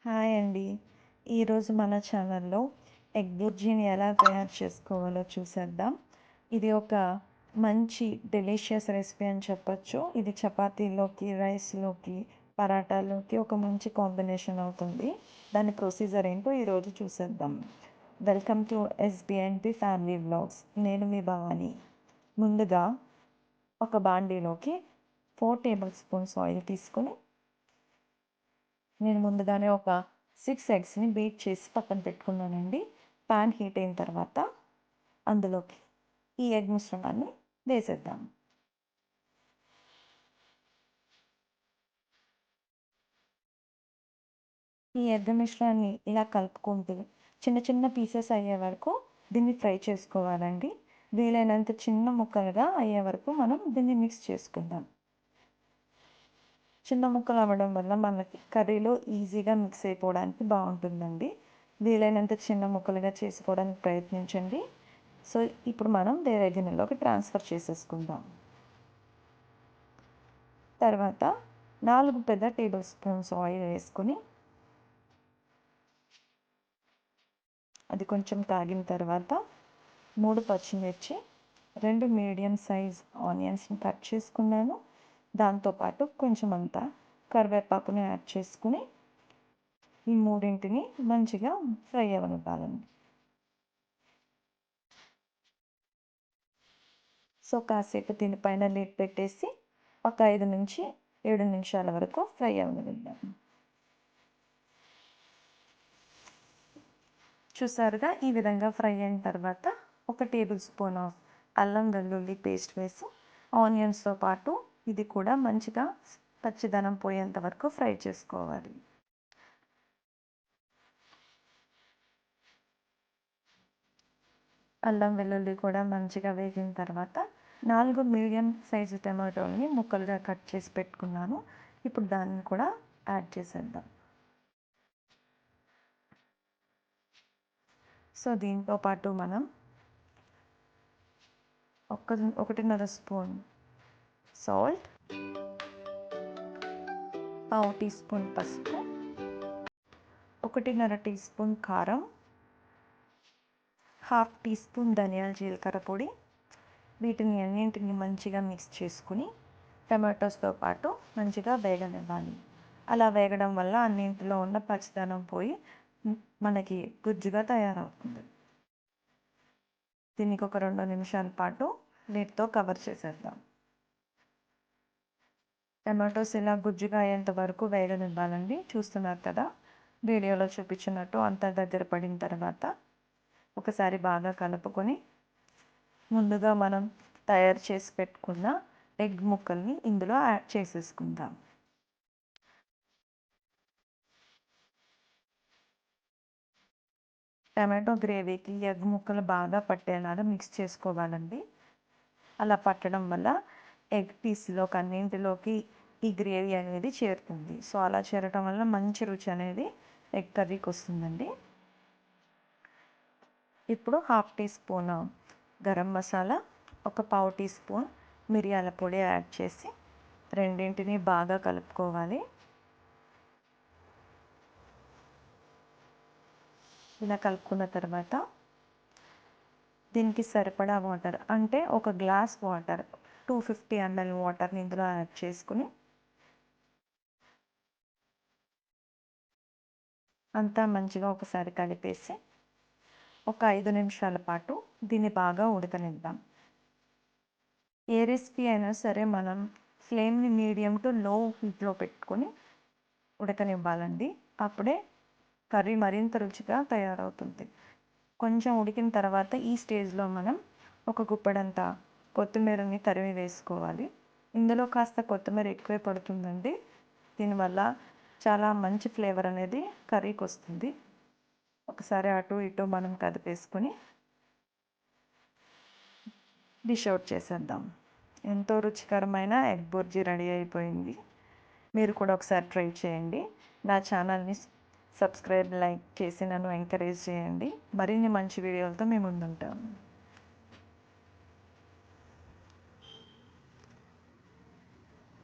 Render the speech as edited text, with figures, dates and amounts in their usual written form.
Hi అండి. ఈరోజు మన ఛానల్లో ఎగ్ బుర్జీని ఎలా తయారు చేసుకోవాలో చూసేద్దాం. ఇది ఒక మంచి డెలీషియస్ రెసిపీ అని చెప్పొచ్చు. ఇది చపాతీలోకి, రైస్‌లోకి, పరాటాలోకి ఒక మంచి కాంబినేషన్ అవుతుంది. దాని ప్రొసీజర్ ఏంటో ఈరోజు చూసేద్దాం. Welcome to SBNP family vlogs. నేను మీ భవాని. ముందుగా ఒక బాండీలోకి 4 టేబుల్ స్పూన్స్ ఆయిల్ తీసుకొని నేను ముందుగానే ఒక 6 ఎగ్స్‌ని బీట్ చేసి పక్కన పెట్టుకున్నానండి. పాన్ హీట్ అయిన తర్వాత అందులోకి ఈ ఎగ్ మిశ్రమాన్ని వేసేద్దాం. ఈ ఎగ్ మిశ్రమాన్ని ఇలా కలుపుకుంటూ చిన్న చిన్న పీసెస్ అయ్యే వరకు దీన్ని ఫ్రై చేసుకోవాలండి. వీలైనంత చిన్న ముక్కలుగా అయ్యే వరకు మనం దీన్ని మిక్స్ చేసుకుందాం. చిన్న ముక్కలు అవ్వడం వల్ల మనకి కర్రీలో ఈజీగా మిక్స్ అయిపోవడానికి బాగుంటుందండి. వీలైనంత చిన్న ముక్కలుగా చేసుకోవడానికి ప్రయత్నించండి. సో ఇప్పుడు మనం వేరే గిన్నెలోకి ట్రాన్స్ఫర్ చేసేసుకుందాం. తర్వాత 4 పెద్ద టేబుల్ స్పూన్స్ ఆయిల్ వేసుకొని అది కొంచెం కాగిన తర్వాత 3 పచ్చిమిర్చి, 2 మీడియం సైజ్ ఆనియన్స్ని కట్ చేసుకున్నాను. దాంతోపాటు కొంచెం అంతా కరివేపాకుని యాడ్ చేసుకుని ఈ మూడింటిని మంచిగా ఫ్రై అవ్వనివ్వాలండి. సో కాసేపు దీనిపైన లిడ్ పెట్టేసి ఒక 5 నుంచి 7 నిమిషాల వరకు ఫ్రై అవ్వనిద్దాం. చూసారుగా ఈ విధంగా ఫ్రై అయిన తర్వాత ఒక టేబుల్ స్పూన్ అల్లం వెల్లుల్లి పేస్ట్ వేసి ఆనియన్స్తో పాటు ఇది కూడా మంచిగా పచ్చిదనం పోయేంత వరకు ఫ్రై చేసుకోవాలి. అల్లం వెల్లుల్లి కూడా మంచిగా వేగిన తర్వాత 4 మీడియం సైజు టమాటోని ముక్కలుగా కట్ చేసి పెట్టుకున్నాను. ఇప్పుడు దాన్ని కూడా యాడ్ చేసేద్దాం. సో దీంతో పాటు మనం 1.5 స్పూన్ సాల్ట్, పావు టీ స్పూన్ పసుపు, 1.5 టీ స్పూన్ కారం, హాఫ్ టీ స్పూన్ ధనియాల జీలకర్ర పొడి, వీటిని అన్నింటిని మంచిగా మిక్స్ చేసుకుని టమాటోస్తో పాటు మంచిగా వేగనివ్వాలి. అలా వేగడం వల్ల అన్నింటిలో ఉన్న పచ్చిదనం పోయి మనకి గుజ్జుగా తయారవుతుంది. దీనికి ఒక 2 నిమిషాల పాటు లిడ్తో కవర్ చేసేద్దాం. టమాటోస్ ఇలా గుజ్జుగా అయ్యేంత వరకు వేగనివ్వాలండి. చూస్తున్నారు కదా, వీడియోలో చూపించినట్టు అంతా దగ్గర పడిన తర్వాత ఒకసారి బాగా కలుపుకొని ముందుగా మనం తయారు చేసి పెట్టుకున్న ఎగ్ ముక్కల్ని ఇందులో యాడ్ చేసేసుకుందాం. టమాటో గ్రేవీకి ఎగ్ ముక్కలు బాగా పట్టేలాగా మిక్స్ చేసుకోవాలండి. అలా పట్టడం వల్ల ఎగ్ పీస్లోకి అన్నింటిలోకి ఈ గ్రేవీ అనేది చేరుతుంది. సో అలా చేరటం వల్ల మంచి రుచి అనేది ఎగ్ కర్రీకి వస్తుందండి. ఇప్పుడు half teaspoon garam masala, ఒక పావు టీ స్పూన్ మిరియాల పొడి యాడ్ చేసి రెండింటిని బాగా కలుపుకోవాలి. ఇలా కలుపుకున్న తర్వాత దీనికి సరిపడా వాటర్, అంటే ఒక గ్లాస్ వాటర్ 250 ml వాటర్ని ఇందులో యాడ్ చేసుకుని అంతా మంచిగా ఒకసారి కలిపేసి ఒక 5 నిమిషాల పాటు దీన్ని బాగా ఉడకనిద్దాం. ఏ రెసిపీ అయినా సరే మనం ఫ్లేమ్ని మీడియం టు లో హీట్లో పెట్టుకొని ఉడకనివ్వాలండి. అప్పుడే కర్రీ మరింత రుచిగా తయారవుతుంది. కొంచెం ఉడికిన తర్వాత ఈ స్టేజ్లో మనం ఒక గుప్పెడంతా కొత్తిమీరని తరిమి వేసుకోవాలి. ఇందులో కాస్త కొత్తిమీర ఎక్కువే పడుతుందండి. దీనివల్ల చాలా మంచి ఫ్లేవర్ అనేది కర్రీకి వస్తుంది. ఒకసారి అటు ఇటు మనం కదిపేసుకొని డిష్ అవుట్ చేసేద్దాం. ఎంతో రుచికరమైన ఎగ్ బుర్జీ రెడీ అయిపోయింది. మీరు కూడా ఒకసారి ట్రై చేయండి. నా ఛానల్ని సబ్స్క్రైబ్, లైక్ చేసి నన్ను ఎంకరేజ్ చేయండి. మరిన్ని మంచి వీడియోలతో మేము ముందుంటాము.